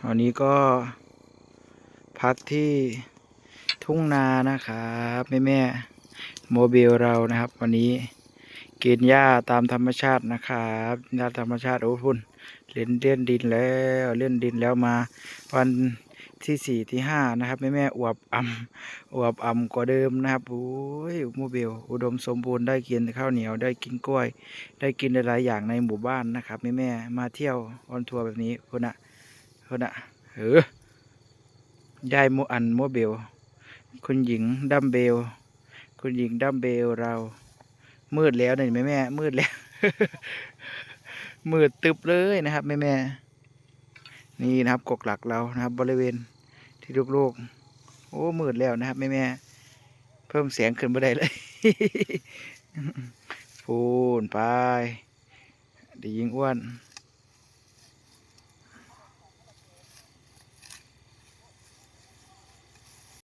วันนี้ก็พักที่ทุ่งนานะครับแม่โมบิลเรานะครับวันนี้กินหญ้าตามธรรมชาตินะครับหญ้าธรรมชาติโอ้พุ่นเล่นดินแล้วเล่นดินแล้วมาวันที่สี่ที่ห้านะครับแม่อวบอ่ำกว่าเดิมนะครับโอ้ยโมบิลอุดมสมบูรณ์ได้กินข้าวเหนียวได้กินกล้วยได้กินหลายๆอย่างในหมู่บ้านนะครับแม่มาเที่ยวออนทัวร์แบบนี้คนน่ะยายโมเบลคุณหญิงดัมเบลคุณหญิงดัมเบลเรามืดแล้วเนี่ยแม่มืดแล้ว มืดตึบเลยนะครับแม่นี่นะครับกกหลักเรานะครับบริเวณที่ลูกๆโอ้มืดแล้วนะครับแม่เพิ่มเสียงขึ้นไม่ได้เลย พูนไปดียิงอ้วน